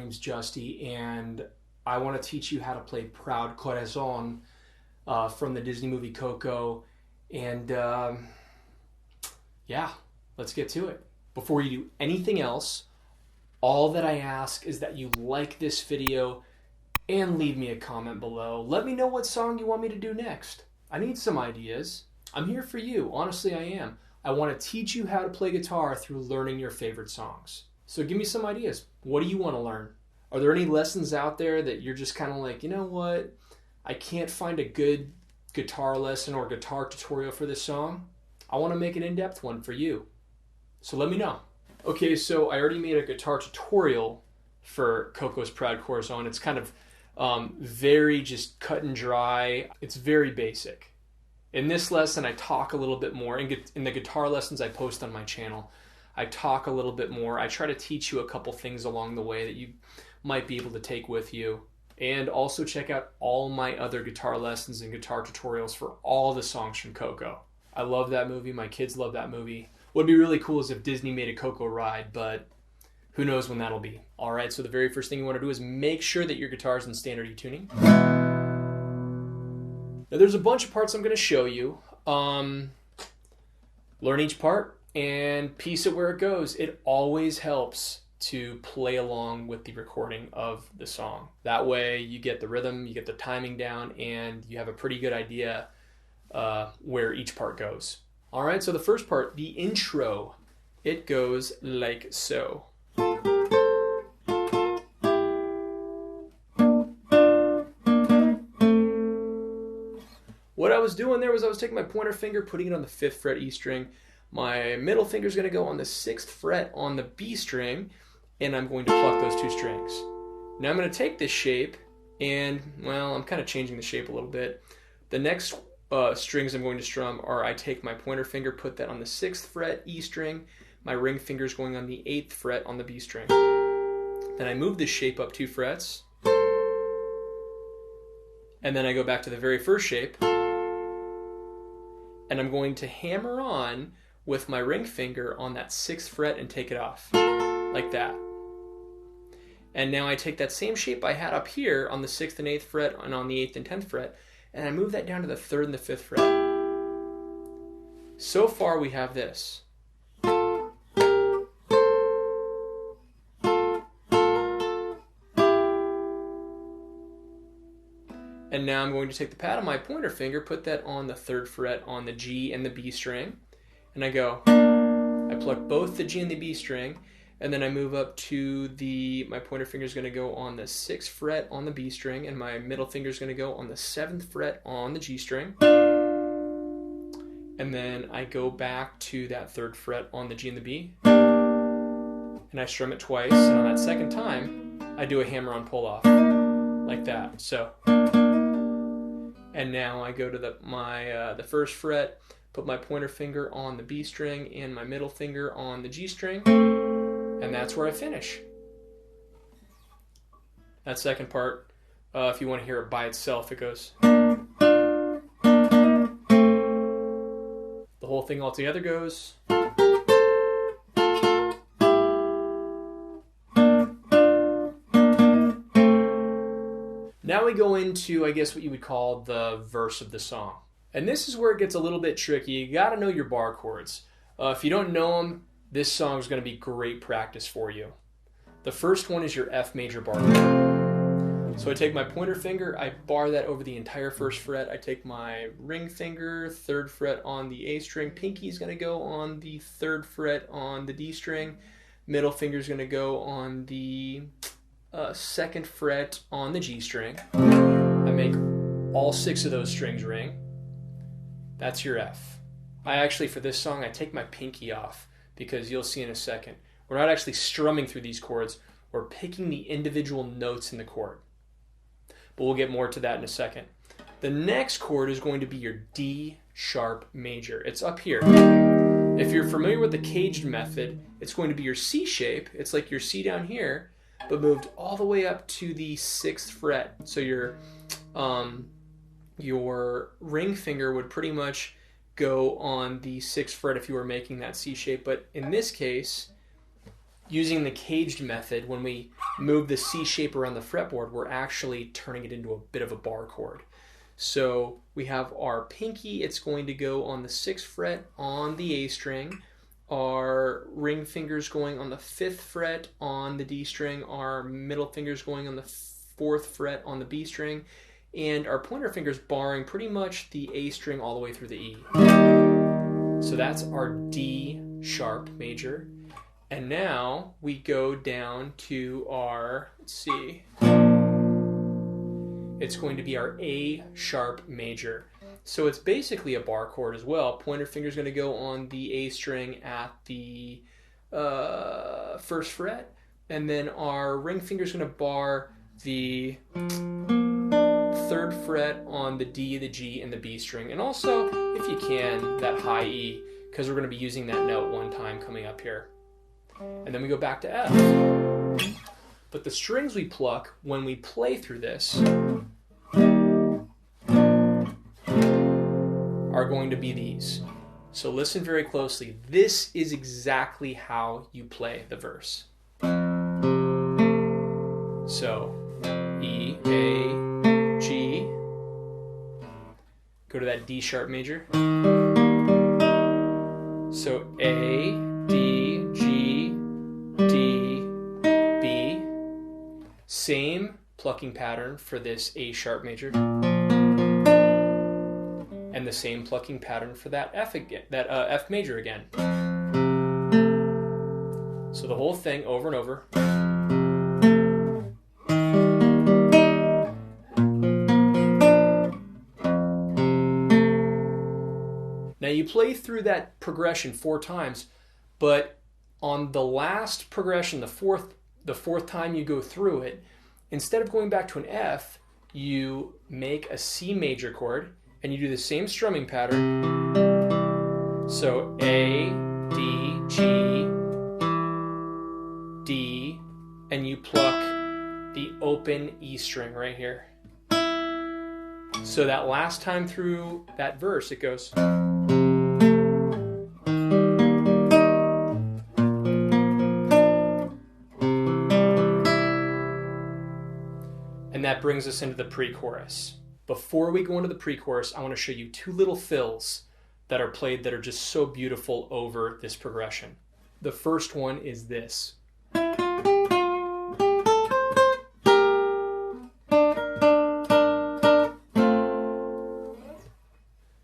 name's Justy, and I want to teach you how to play Proud Corazon from the Disney movie Coco. And yeah, let's get to it. Before you do anything else, all that I ask is that you like this video and leave me a comment below. Let me know what song you want me to do next. I need some ideas. I'm here for you. Honestly, I am. I want to teach you how to play guitar through learning your favorite songs. So give me some ideas. What do you want to learn? Are there any lessons out there that you're just kind of like, you know what? I can't find a good guitar lesson or guitar tutorial for this song. I want to make an in-depth one for you. So let me know. Okay, so I already made a guitar tutorial for Coco's Proud Corazon. It's kind of very just cut and dry. It's very basic. In this lesson, I talk a little bit more. In the guitar lessons I post on my channel, I talk a little bit more. I try to teach you a couple things along the way that you might be able to take with you. And also check out all my other guitar lessons and guitar tutorials for all the songs from Coco. I love that movie. My kids love that movie. What would be really cool is if Disney made a Coco ride, but who knows when that'll be. All right, so the very first thing you want to do is make sure that your guitar is in standard E tuning. Now there's a bunch of parts I'm going to show you. Learn each part and piece it where it goes. It always helps to play along with the recording of the song. That way you get the rhythm, you get the timing down, and you have a pretty good idea where each part goes. All right, so the first part, the intro, it goes like so. What I was doing there was I was taking my pointer finger, putting it on the 5th fret E string. My middle finger is going to go on the 6th fret on the B string, and I'm going to pluck those 2 strings. Now I'm going to take this shape, and, well, I'm kind of changing the shape a little bit. The next strings I'm going to strum are I take my pointer finger, put that on the 6th fret E string, my ring finger is going on the 8th fret on the B string. Then I move this shape up 2 frets, and then I go back to the very first shape, and I'm going to hammer on with my ring finger on that 6th fret and take it off, like that. And now I take that same shape I had up here on the 6th and 8th fret and on the 8th and 10th fret, and I move that down to the 3rd and the 5th fret. So far we have this. And now I'm going to take the pad of my pointer finger, put that on the 3rd fret on the G and the B string, and I go, I pluck both the G and the B string, and then I move up to my pointer finger is going to go on the 6th fret on the B string, and my middle finger is going to go on the 7th fret on the G string, and then I go back to that 3rd fret on the G and the B, and I strum it twice, and on that second time, I do a hammer-on pull-off, like that. So. And now I go to the 1st fret, put my pointer finger on the B string and my middle finger on the G string, and that's where I finish. That second part, if you want to hear it by itself, it goes. The whole thing all together goes. Now we go into, I guess, what you would call the verse of the song. And this is where it gets a little bit tricky. You got to know your bar chords. If you don't know them, this song is going to be great practice for you. The first one is your F major bar chord. So I take my pointer finger, I bar that over the entire 1st fret. I take my ring finger, 3rd fret on the A string. Pinky is going to go on the 3rd fret on the D string. Middle finger is going to go on the 2nd fret on the G string. I make all 6 of those strings ring. That's your F. I actually, for this song, I take my pinky off because you'll see in a second. We're not actually strumming through these chords. We're picking the individual notes in the chord. But we'll get more to that in a second. The next chord is going to be your D sharp major. It's up here. If you're familiar with the caged method, it's going to be your C shape. It's like your C down here, but moved all the way up to the 6th fret. So your ring finger would pretty much go on the 6th fret if you were making that C shape. But in this case, using the caged method, when we move the C shape around the fretboard, we're actually turning it into a bit of a bar chord. So we have our pinky, it's going to go on the 6th fret on the A string, our ring finger's going on the 5th fret on the D string, our middle finger's going on the 4th fret on the B string, and our pointer finger's barring pretty much the A string all the way through the E. So that's our D sharp major. And now we go down to our, let's see, it's going to be our A sharp major. So it's basically a bar chord as well. Pointer finger's going to go on the A string at the 1st fret, and then our ring finger's going to bar the 3rd fret on the D, the G, and the B string. And also, if you can, that high E, because we're going to be using that note one time coming up here. And then we go back to F. But the strings we pluck when we play through this are going to be these. So listen very closely. This is exactly how you play the verse. So E, A, G, go to that D sharp major. So A, D, G, D, B. Same plucking pattern for this A sharp major. And the same plucking pattern for that F again, that F major again. So the whole thing over and over. Now you play through that progression 4 times, but on the last progression, the fourth time you go through it, instead of going back to an F, you make a C major chord, and you do the same strumming pattern. So A, D, G, D, and you pluck the open E string right here. So that last time through that verse, it goes. And that brings us into the pre-chorus. Before we go into the pre-chorus, I want to show you 2 little fills that are played that are just so beautiful over this progression. The first one is this.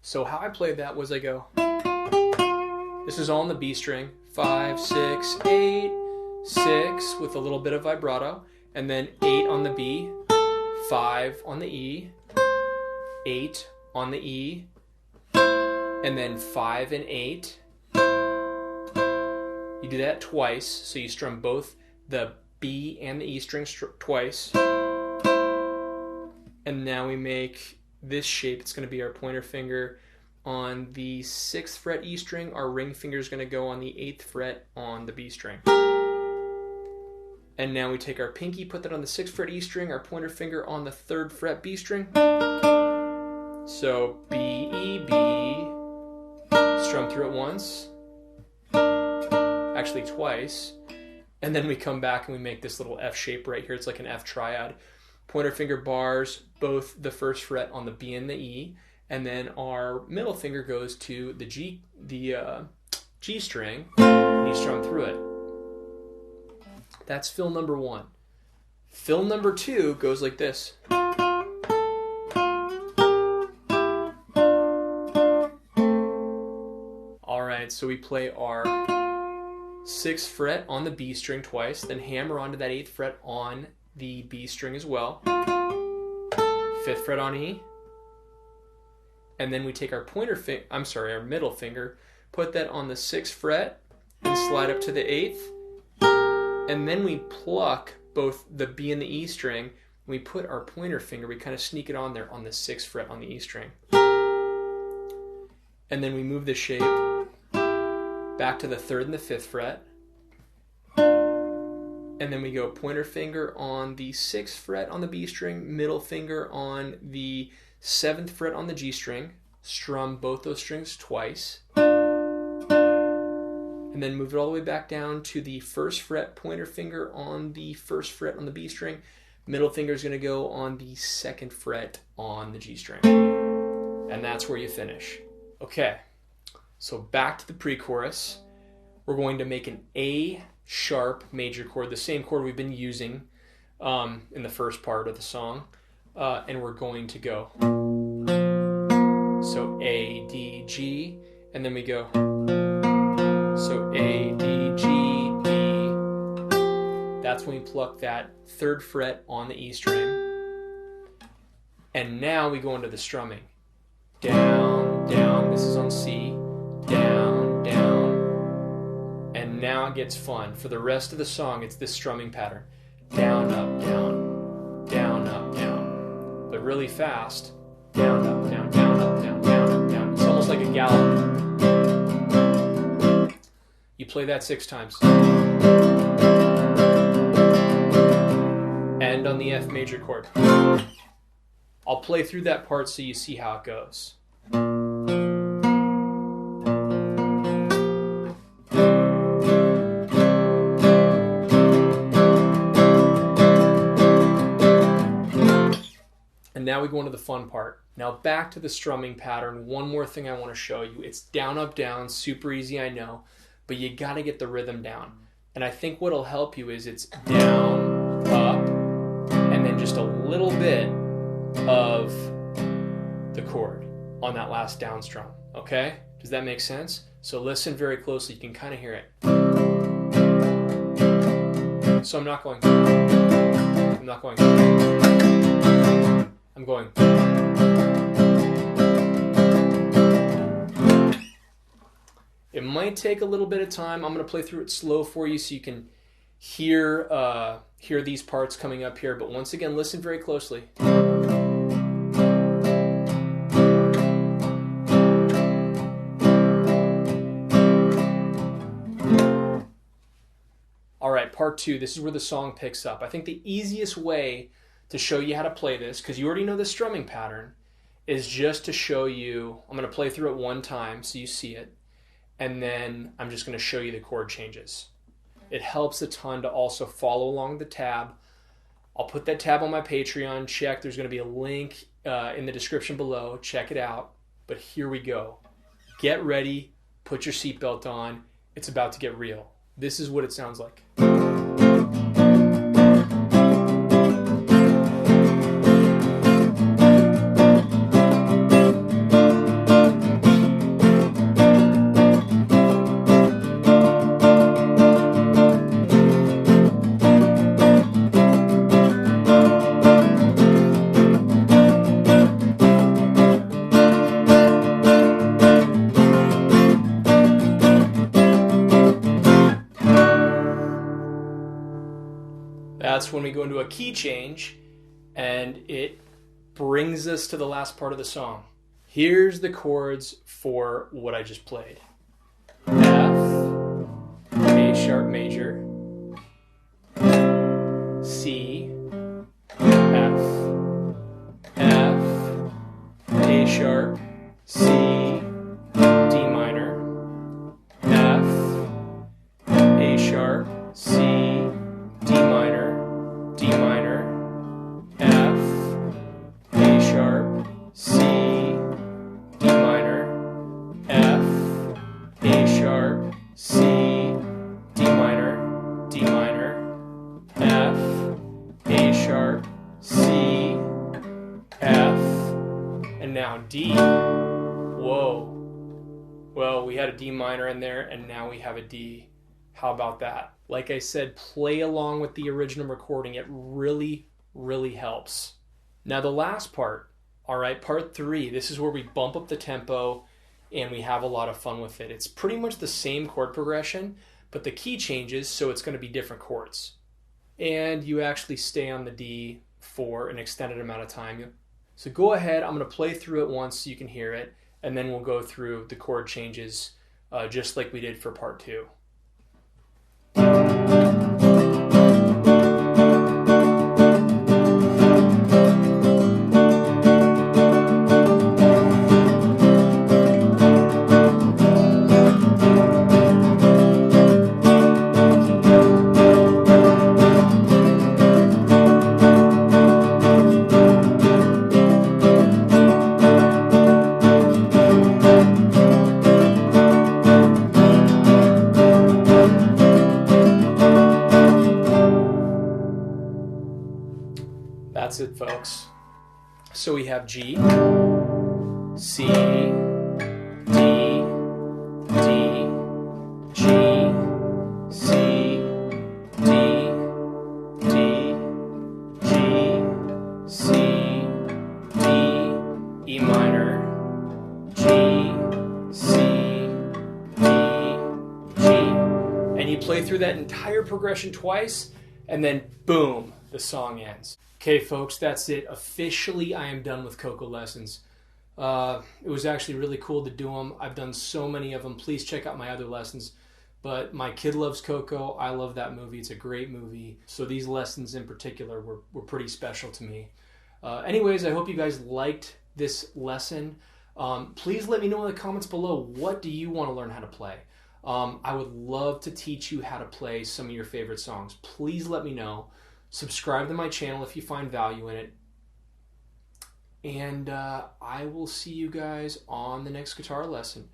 So how I played that was I go, this is all on the B string, 5, 6, 8, 6 with a little bit of vibrato, and then 8 on the B, 5 on the E, 8 on the E, and then 5 and 8. You do that twice, so you strum both the B and the E strings twice. And now we make this shape. It's going to be our pointer finger on the 6th fret E string. Our ring finger is going to go on the 8th fret on the B string. And now we take our pinky, put that on the 6th fret E string, our pointer finger on the 3rd fret B string. So B, E, B, strum through it once, actually twice, and then we come back and we make this little F shape right here. It's like an F triad. Pointer finger bars both the 1st fret on the B and the E, and then our middle finger goes to the G string, and you strum through it. That's fill number 1. Fill number 2 goes like this. So we play our 6th fret on the B string twice, then hammer onto that 8th fret on the B string as well, 5th fret on E, and then we take our our middle finger, put that on the 6th fret and slide up to the 8th, and then we pluck both the B and the E string. We put our pointer finger, we kind of sneak it on there on the 6th fret on the E string, and then we move the shape back to the 3rd and the 5th fret, and then we go pointer finger on the 6th fret on the B string, middle finger on the 7th fret on the G string, strum both those strings twice, and then move it all the way back down to the first fret, pointer finger on the first fret on the B string. Middle finger is going to go on the second fret on the G string. And that's where you finish. Okay, so back to the pre-chorus. We're going to make an A sharp major chord, the same chord we've been using in the first part of the song. And we're going to go. So A, D, G, and then we go. So A, D, G, D. That's when we pluck that third fret on the E string. And now we go into the strumming. Down, down, this is on C. Down, down. And now it gets fun. For the rest of the song, it's this strumming pattern. Down, up, down. Down, up, down. But really fast. Down, up, down, down, up, down, down, up, down. It's almost like a gallop. You play that 6 times. And on the F major chord. I'll play through that part so you see how it goes. And now we go into the fun part. Now back to the strumming pattern. One more thing I want to show you. It's down, up, down. Super easy, I know. But you got to get the rhythm down. And I think what'll help you is it's down, up, and then just a little bit of the chord on that last down strum. Okay? Does that make sense? So listen very closely. You can kind of hear it. So I'm not going. I'm not going. I'm going. It might take a little bit of time. I'm going to play through it slow for you so you can hear these parts coming up here. But once again, listen very closely. All right, part 2. This is where the song picks up. I think the easiest way to show you how to play this, because you already know the strumming pattern, is just to show you. I'm going to play through it one time so you see it. And then I'm just going to show you the chord changes. It helps a ton to also follow along the tab. I'll put that tab on my Patreon. Check. There's going to be a link in the description below. Check it out. But here we go. Get ready. Put your seatbelt on. It's about to get real. This is what it sounds like. That's when we go into a key change, and it brings us to the last part of the song. Here's the chords for what I just played. F, A sharp major, C, F, F, A sharp, C, D minor, F, A sharp, C, D minor, D minor, F, A sharp, C, D minor, F, A sharp, C, D minor, D minor, F, A sharp, C, F, and now D. Whoa. Well, we had a D minor in there, and now we have a D. How about that? Like I said, play along with the original recording. It really, really helps. Now the last part, all right, part 3, this is where we bump up the tempo and we have a lot of fun with it. It's pretty much the same chord progression, but the key changes, so it's going to be different chords. And you actually stay on the D for an extended amount of time. So go ahead, I'm going to play through it once so you can hear it, and then we'll go through the chord changes just like we did for part 2. it, folks. So we have G, C, D, D, G, C, D, D, G, C, D, E minor, G, C, D, G. And you play through that entire progression twice, and then boom, the song ends. Okay, folks, that's it. Officially, I am done with Coco lessons. It was actually really cool to do them. I've done so many of them. Please check out my other lessons. But my kid loves Coco. I love that movie. It's a great movie. So these lessons in particular were pretty special to me. Anyways, I hope you guys liked this lesson. Please let me know in the comments below, what do you want to learn how to play? I would love to teach you how to play some of your favorite songs. Please let me know. Subscribe to my channel if you find value in it. And I will see you guys on the next guitar lesson.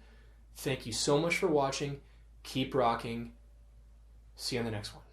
Thank you so much for watching. Keep rocking. See you on the next one.